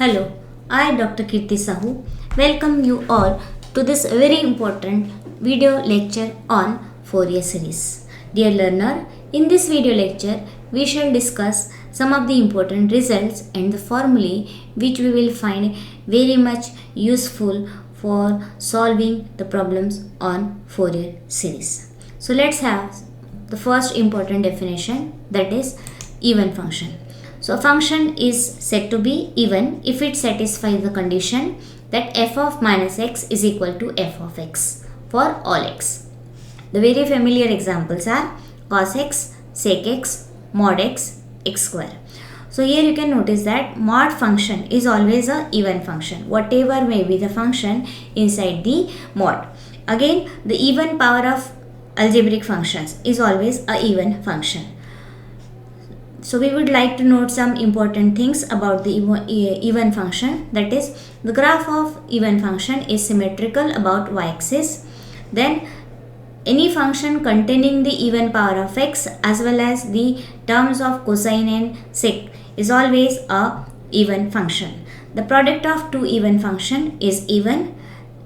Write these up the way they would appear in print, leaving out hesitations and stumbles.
Hello, I Dr. Kirti Sahu welcome you all to this very important video lecture on Fourier series. Dear learner, in this video lecture we shall discuss some of the important results and the formulae which we will find very much useful for solving the problems on Fourier series. So let's have the first important definition, that is even function. So a function is said to be even if it satisfies the condition that f of minus x is equal to f of x for all x. The very familiar examples are cos x, sec x, mod x, x square. So here you can notice that mod function is always a even function, whatever may be the function inside the mod. Again, the even power of algebraic functions is always a even function. So we would like to note some important things about the even function, that is the graph of even function is symmetrical about y-axis. Then any function containing the even power of x as well as the terms of cosine and sec is always a even function. The product of two even function is even.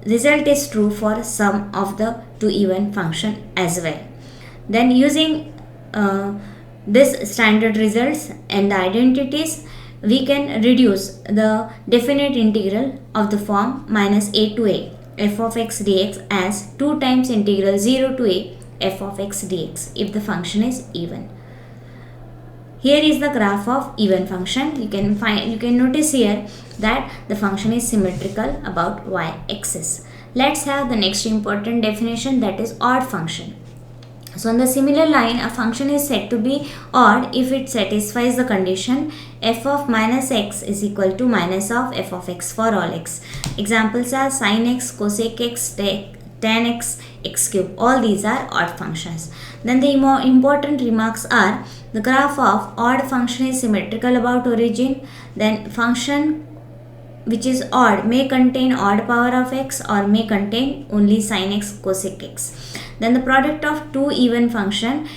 Result is true for sum of the two even function as well. Then using this standard results and the identities, we can reduce the definite integral of the form minus a to a f of x dx as 2 times integral 0 to a f of x dx if the function is even. Here is the graph of even function. You can notice here that the function is symmetrical about y-axis. Let's have the next important definition, that is odd function. So on the similar line, a function is said to be odd if it satisfies the condition f of minus x is equal to minus of f of x for all x. Examples are sin x, cosec x, tan x, x cube. All these are odd functions. Then the more important remarks are the graph of odd function is symmetrical about origin. Then function which is odd may contain odd power of x or may contain only sin x, cosec x. Then the product of two even function,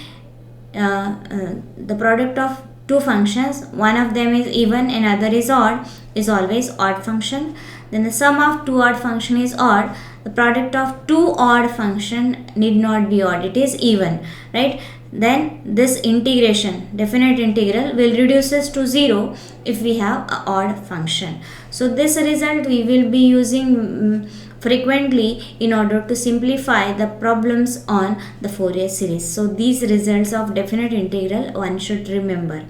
the product of two functions, one of them is even and other is odd, is always odd function. Then the sum of two odd function is odd. The product of two odd function need not be odd, it is even, right? Then this integration, definite integral, will reduce us to 0 if we have an odd function. So this result we will be using frequently in order to simplify the problems on the Fourier series. So these results of definite integral one should remember.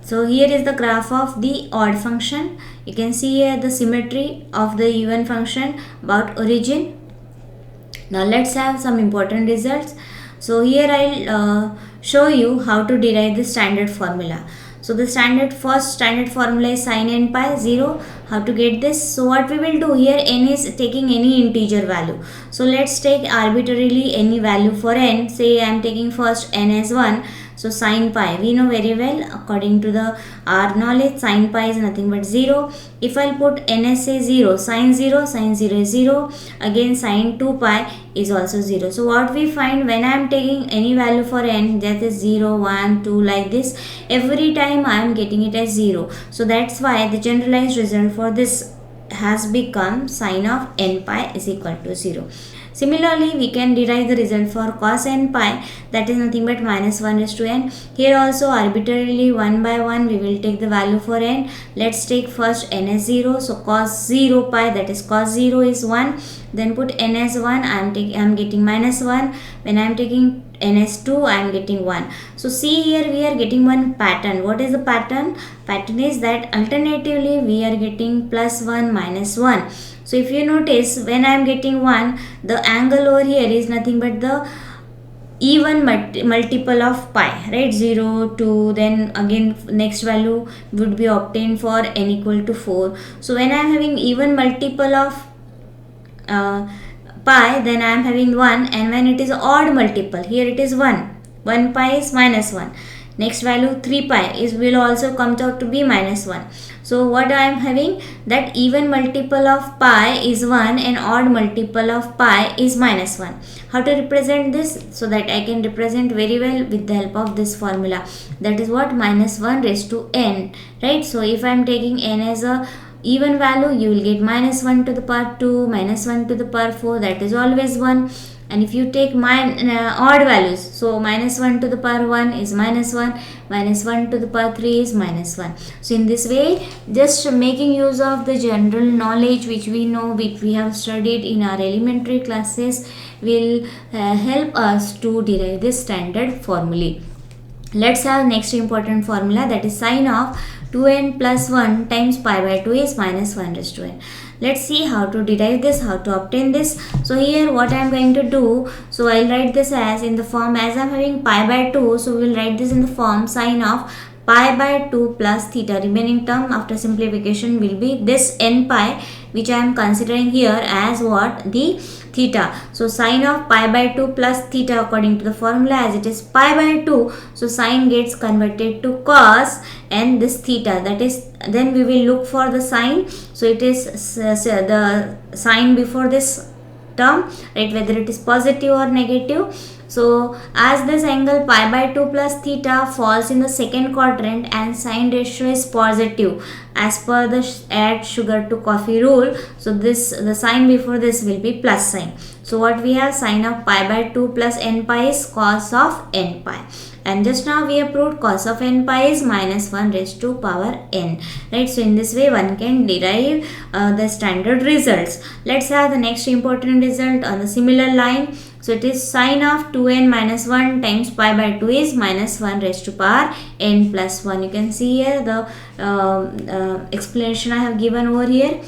So here is the graph of the odd function. You can see here the symmetry of the even function about origin. Now let's have some important results. So here I'll show you how to derive the standard formula. So the first standard formula is sin n pi 0. How to get this? So what we will do here, n is taking any integer value. So let's take arbitrarily any value for n. Say I am taking first n as 1. So sin pi, we know very well according to our knowledge, sin pi is nothing but 0. If I'll put n as say 0, sin 0 is 0. Again sin 2 pi is also 0. So what we find when I am taking any value for n, that is 0, 1, 2 like this, every time I am getting it as 0. So that's why the generalized result for this has become sin of n pi is equal to 0. Similarly, we can derive the result for cos n pi, that is nothing but minus 1 raised to n. Here also arbitrarily 1 by 1 we will take the value for n. Let's take first n as 0. So cos 0 pi, that is cos 0 is 1. Then put n as 1, I am getting minus 1. When I am taking n as 2, I am getting 1. So see here we are getting one pattern. What is the pattern? Pattern is that alternatively we are getting plus 1 minus 1. So if you notice, when I am getting 1, the angle over here is nothing but the even multiple of pi, right? 0, 2, then again next value would be obtained for n equal to 4. So when I am having even multiple of pi, then I am having 1, and when it is odd multiple, here it is 1. 1 pi is minus 1. Next value 3 pi will also come out to be minus 1. So what I am having, that even multiple of pi is 1 and odd multiple of pi is minus 1. How to represent this? So that I can represent very well with the help of this formula. That is what? Minus 1 raised to n, right? So if I am taking n as a even value, you will get minus 1 to the power 2, minus 1 to the power 4, that is always 1. And if you take odd values, so minus 1 to the power 1 is minus 1, minus 1 to the power 3 is minus 1. So in this way, just making use of the general knowledge which we know, which we have studied in our elementary classes, will help us to derive this standard formulae. Let's have next important formula, that is sine of 2n plus 1 times pi by 2 is minus 1 raised to n. Let's see how to derive this, how to obtain this. So here what I am going to do, so I'll write this as in the form, as I am having pi by 2, so we will write this in the form sine of pi by 2 plus theta. Remaining term after simplification will be this n pi, which I am considering here as what? The theta. So sine of pi by 2 plus theta, according to the formula, as it is pi by 2, so sine gets converted to cos and this theta, that is, then we will look for the sine. So it is the sine before this term, right, whether it is positive or negative. So as this angle pi by 2 plus theta falls in the second quadrant and sine ratio is positive as per the add sugar to coffee rule, so this, the sign before this will be plus sign. So what we have, sine of pi by 2 plus n pi is cos of n pi. And just now we have proved cos of n pi is minus 1 raised to power n, right. So in this way one can derive the standard results. Let's have the next important result on the similar line. So it is sine of 2n minus 1 times pi by 2 is minus 1 raised to power n plus 1. You can see here the explanation I have given over here.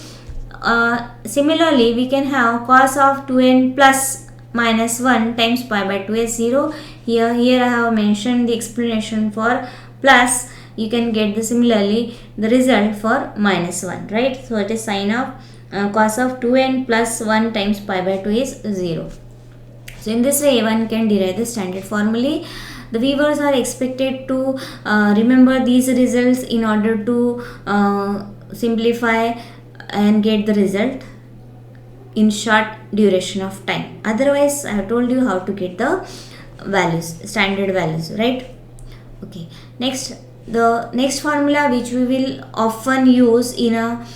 Similarly, we can have cos of 2n plus minus 1 times pi by 2 is 0. Here I have mentioned the explanation for plus. You can get the similarly the result for minus 1, right. So it is sine of cos of 2n plus 1 times pi by 2 is 0. So in this way one can derive the standard formulae. The viewers are expected to remember these results in order to simplify and get the result in short duration of time. Otherwise, I have told you how to get the values, standard values, right. Okay, next, the next formula which we will often use in a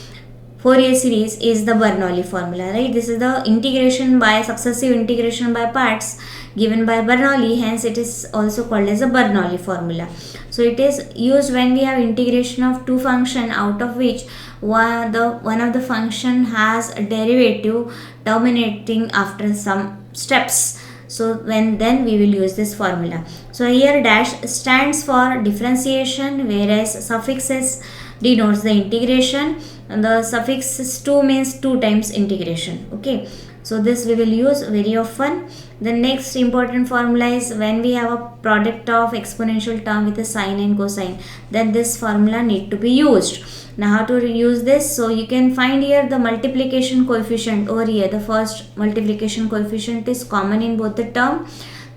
Fourier series is the Bernoulli formula, right. This is the integration by successive integration by parts given by Bernoulli, hence it is also called as a Bernoulli formula. So it is used when we have integration of two function out of which one of the function has a derivative terminating after some steps. So then we will use this formula. So here dash stands for differentiation, whereas suffixes denotes the integration, and the suffix 2 means 2 times integration. Okay, so this we will use very often. The next important formula is when we have a product of exponential term with a sine and cosine, then this formula need to be used. Now how to use this? So you can find here the multiplication coefficient over here. The first multiplication coefficient is common in both the term.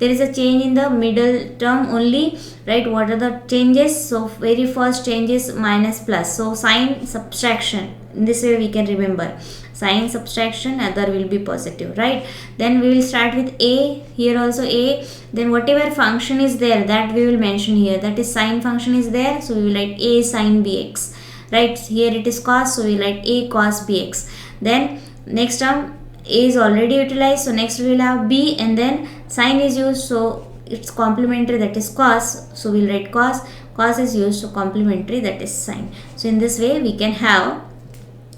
There is a change in the middle term only, right. What are the changes? So very first change is minus plus, so sign subtraction. In this way we can remember, sign subtraction, other will be positive, right. Then we will start with a, here also a, then whatever function is there that we will mention here, that is sine function is there, so we will write a sine bx, right. Here it is cos, so we will write a cos bx. Then next term a is already utilized, so next we will have b, and then sine is used, so it's complementary, that is cos, so we will write cos. Cos is used, so complementary, that is sine. So in this way we can have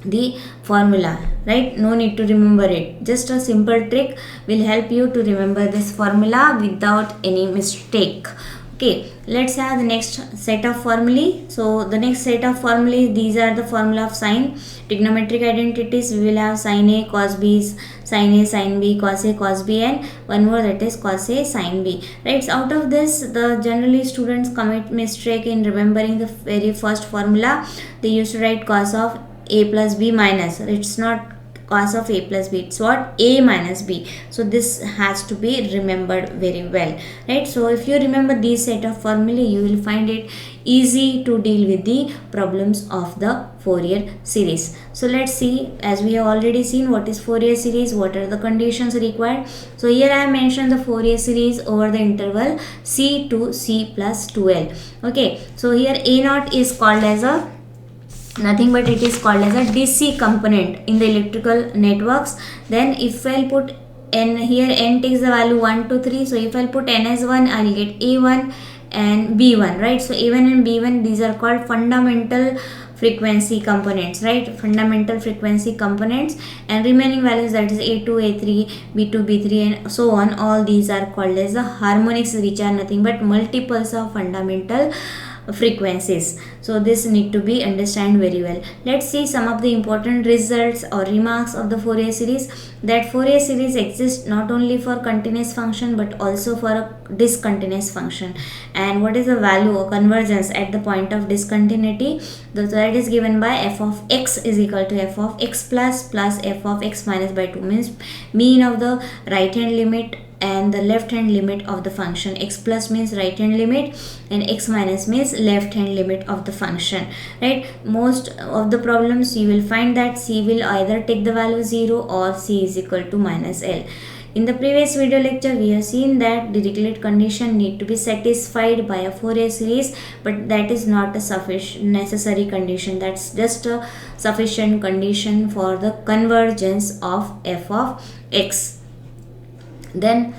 the formula, right. No need to remember it, just a simple trick will help you to remember this formula without any mistake. Okay, let's have the next set of formulae. So the next set of formulae, these are the formula of sine. Trigonometric identities, we will have sine A cos B, sine A sine B, cos A cos B, and one more, that is cos A sine B, right. So out of this, the generally students commit mistake in remembering the very first formula. They used to write cos of A plus B minus, it's not cos of A plus B, it's what, A minus B. So this has to be remembered very well, right. So if you remember these set of formulae, you will find it easy to deal with the problems of the Fourier series. So let's see, as we have already seen what is Fourier series, what are the conditions required. So here I have mentioned the Fourier series over the interval c to c plus 2l. Okay, so here a naught is called as a nothing but it is called as a DC component in the electrical networks. Then if I'll put n here, n takes the value 1 to 3, so if I'll put n as 1, I'll get A1 and B1, right? So A1 and B1, these are called fundamental frequency components, right? Fundamental frequency components, and remaining values, that is A2, A3, B2, B3 and so on, all these are called as the harmonics, which are nothing but multiples of fundamental frequencies. So this need to be understand very well. Let's see some of the important results or remarks of the Fourier series. That Fourier series exists not only for continuous function but also for a discontinuous function. And what is the value of convergence at the point of discontinuity? That is given by f of x is equal to f of x plus f of x minus by 2, means mean of the right hand limit and the left hand limit of the function. X plus means right hand limit and x minus means left hand limit of the function, right? Most of the problems you will find that C will either take the value 0 or C is equal to minus L. In the previous video lecture, we have seen that the Dirichlet condition need to be satisfied by a Fourier series, but that is not a sufficient necessary condition. That's just a sufficient condition for the convergence of f of x. Then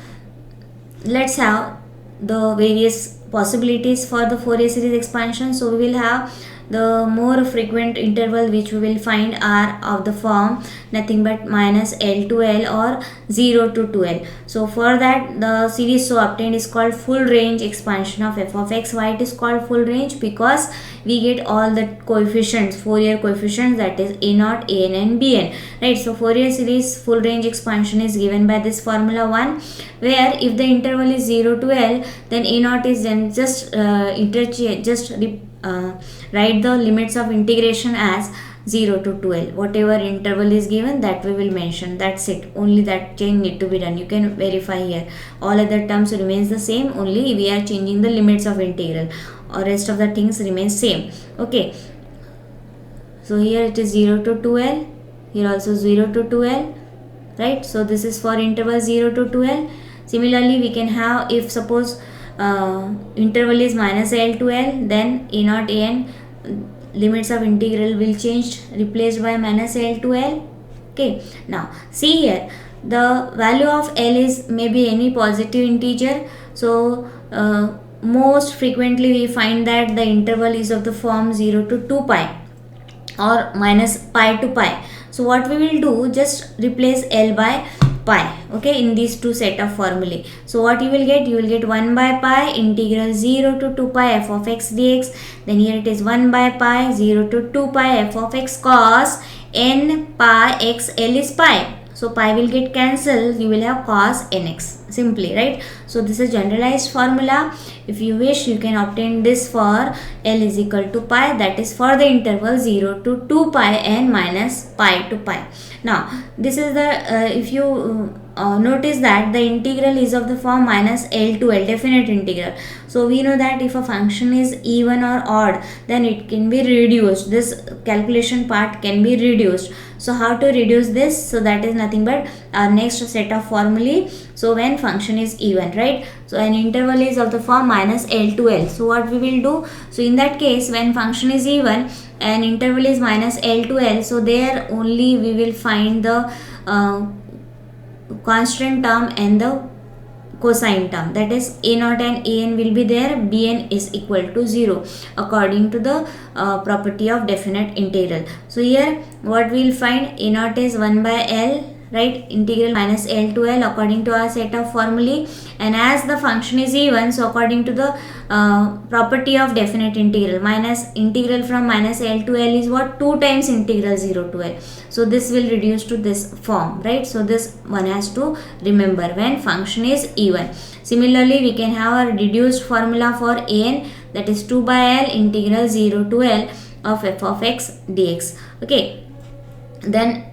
let's have the various possibilities for the Fourier series expansion. So we will have the more frequent interval which we will find are of the form nothing but minus L to L or 0 to 2L. So for that, the series so obtained is called full range expansion of f of x. Why it is called full range? Because we get all the coefficients, Fourier coefficients, that is a0, an and bn, right? So Fourier series full range expansion is given by this formula 1, where if the interval is 0 to L, then a0 is then just write the limits of integration as 0 to 2L. Whatever interval is given, that we will mention. That's it. Only that change need to be done. You can verify here. All other terms remains the same. Only we are changing the limits of integral. Or rest of the things remain same. Okay. So here it is 0 to 2L. Here also 0 to 2L. Right. So this is for interval 0 to 2L. Similarly, we can have, if suppose interval is minus L to L, then a0, an, limits of integral will change, replaced by minus L to L. Okay. Now see here, the value of L is maybe any positive integer. So most frequently we find that the interval is of the form 0 to 2 pi or minus pi to pi. So what we will do, just replace L by pi, okay, in these two set of formulae. So what you will get 1 by pi integral 0 to 2 pi f of x dx. Then here it is 1 by pi 0 to 2 pi f of x cos n pi x L is pi. So pi will get cancelled, you will have cos nx simply, right? So this is generalized formula. If you wish, you can obtain this for L is equal to pi, that is for the interval 0 to 2 pi and minus pi to pi. Now this is the if you notice that the integral is of the form minus L to L, definite integral. So we know that if a function is even or odd, then it can be reduced. This calculation part can be reduced. So how to reduce this? So that is nothing but our next set of formulae. So when function is even, right? So an interval is of the form minus L to L. So what we will do? So in that case, when function is even and interval is minus L to L, so there only we will find the constant term and the cosine term, that is a0 and an will be there, bn is equal to 0 according to the property of definite integral. So here what we will find, a0 is 1 by L, right, integral minus L to L according to our set of formulae, and as the function is even, so according to the property of definite integral, minus integral from minus L to L is what, 2 times integral 0 to L. So this will reduce to this form, right? So this one has to remember when function is even. Similarly, we can have a reduced formula for an, that is 2 by L integral 0 to L of f of x dx. Okay, then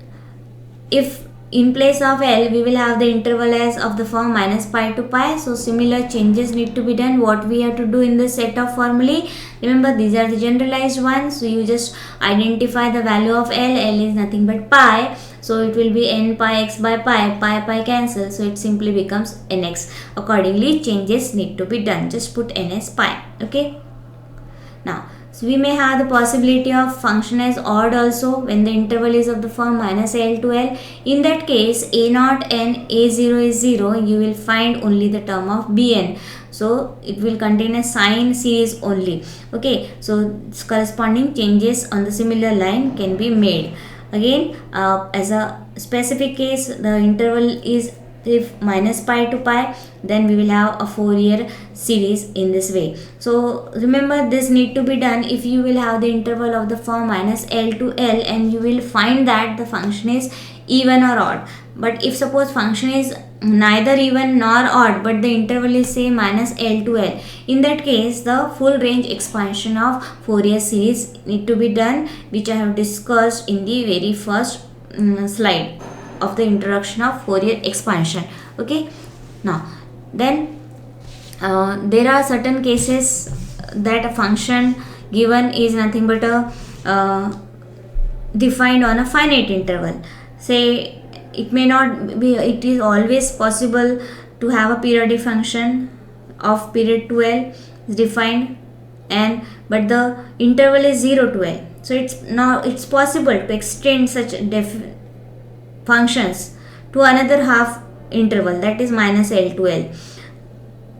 if in place of L we will have the interval as of the form minus pi to pi. So similar changes need to be done. What we have to do in the set of formulae, remember these are the generalized ones. So you just identify the value of L. L is nothing but pi. So it will be n pi x by pi, pi cancel. So it simply becomes nx. Accordingly changes need to be done. Just put n as pi. Okay. Now So we may have the possibility of function as odd also when the interval is of the form minus L to L. In that case, A0 and A0 is 0, you will find only the term of Bn. So it will contain a sine series only. Okay, so corresponding changes on the similar line can be made. Again, as a specific case, the interval is if minus pi to pi, then we will have a Fourier series in this way. So remember, this need to be done if you will have the interval of the form minus L to L and you will find that the function is even or odd. But if suppose function is neither even nor odd but the interval is say minus L to L, in that case the full range expansion of Fourier series need to be done, which I have discussed in the very first slide of the introduction of Fourier expansion. Okay, now then there are certain cases that a function given is nothing but a defined on a finite interval. Say it may not be, it is always possible to have a periodic function of period 2L is defined, and but the interval is 0 to L. So it's possible to extend such functions to another half interval, that is minus L to L,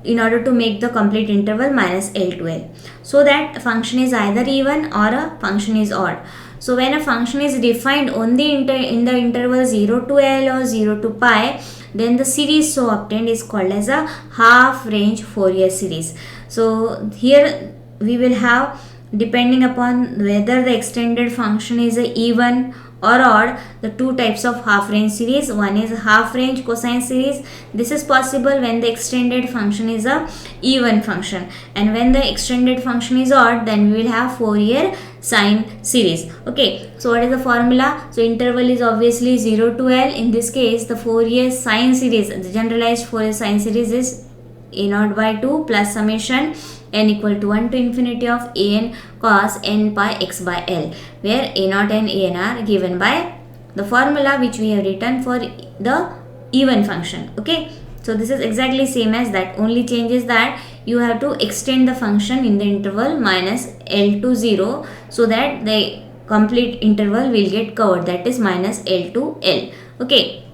in order to make the complete interval minus L to L, so that a function is either even or a function is odd. So when a function is defined only in the interval 0 to L or 0 to pi, then the series so obtained is called as a half range Fourier series. So here we will have, depending upon whether the extended function is a even or odd, the two types of half range series. One is half range cosine series. This is possible when the extended function is a even function, and when the extended function is odd, then we will have Fourier sine series. Okay, so what is the formula? So interval is obviously 0 to L. In this case, the Fourier sine series, the generalized Fourier sine series is a0 by 2 plus summation n equal to 1 to infinity of an cos n pi x by L, where a0 and an are given by the formula which we have written for the even function. Okay, so this is exactly same as that, only changes that you have to extend the function in the interval minus L to 0, so that the complete interval will get covered, that is minus L to L. Okay,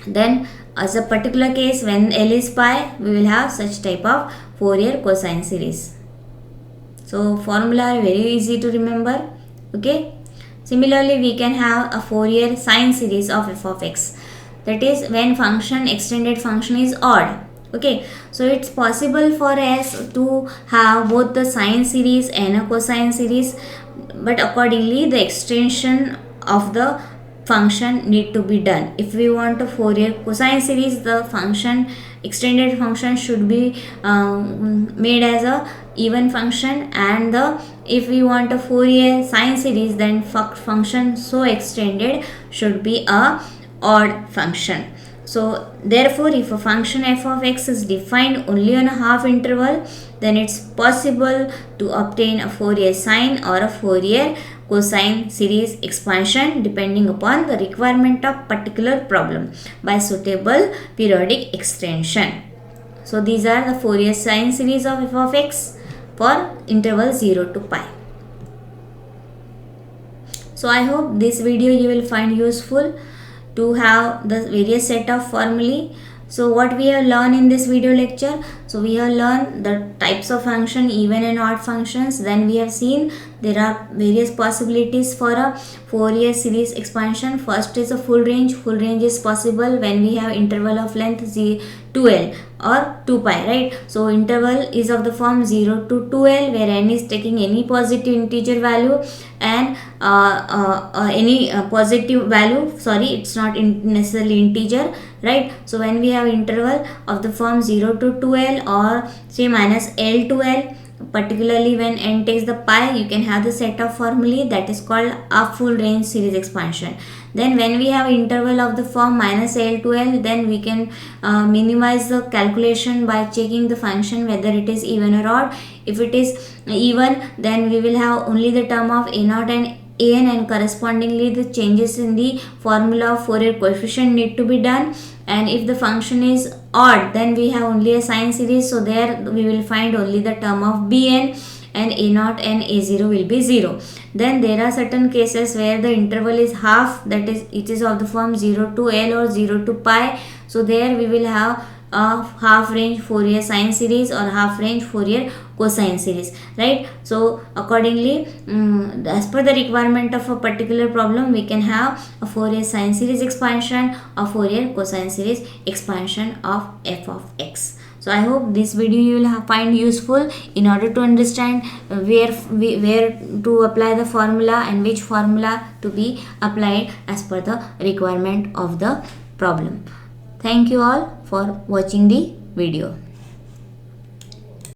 then as a particular case, when L is pi, we will have such type of Fourier cosine series. So formula are very easy to remember. Okay, similarly we can have a Fourier sine series of f of x, that is when extended function is odd. Okay, so it's possible for us to have both the sine series and a cosine series, but accordingly the extension of the function need to be done. If we want a Fourier cosine series, the extended function should be made as a even function, and if we want a Fourier sine series, then function so extended should be a odd function. So therefore, if a function f of x is defined only on a half interval, then it's possible to obtain a Fourier sine or a Fourier cosine series expansion depending upon the requirement of particular problem by suitable periodic extension. So these are the Fourier sine series of f of x for interval 0 to pi. So I hope this video you will find useful to have the various set of formulae. So what we have learned in this video lecture? So we have learned the types of function, even and odd functions. Then we have seen there are various possibilities for a Fourier series expansion. First is a full range. Full range is possible when we have interval of length 2L or 2 pi, right? So interval is of the form 0 to 2L, where n is taking any positive integer value and any positive value, sorry, it's not necessarily integer, right? So when we have interval of the form 0 to 2L or say minus L to L, particularly when n takes the pi, you can have the set of formulae that is called a full range series expansion. Then when we have interval of the form minus L to L, then we can minimize the calculation by checking the function whether it is even or odd. If it is even, then we will have only the term of a0 and an, and correspondingly the changes in the formula of Fourier coefficient need to be done. And if the function is odd, then we have only a sine series, so there we will find only the term of Bn, and a0 and a0 will be 0. Then there are certain cases where the interval is half, that is it is of the form 0 to L or 0 to pi. So there we will have a half range Fourier sine series or half range Fourier cosine series, right? So accordingly, as per the requirement of a particular problem, we can have a Fourier sine series expansion or Fourier cosine series expansion of f of x. So I hope this video you will find useful in order to understand where to apply the formula and which formula to be applied as per the requirement of the problem. Thank you all for watching the video.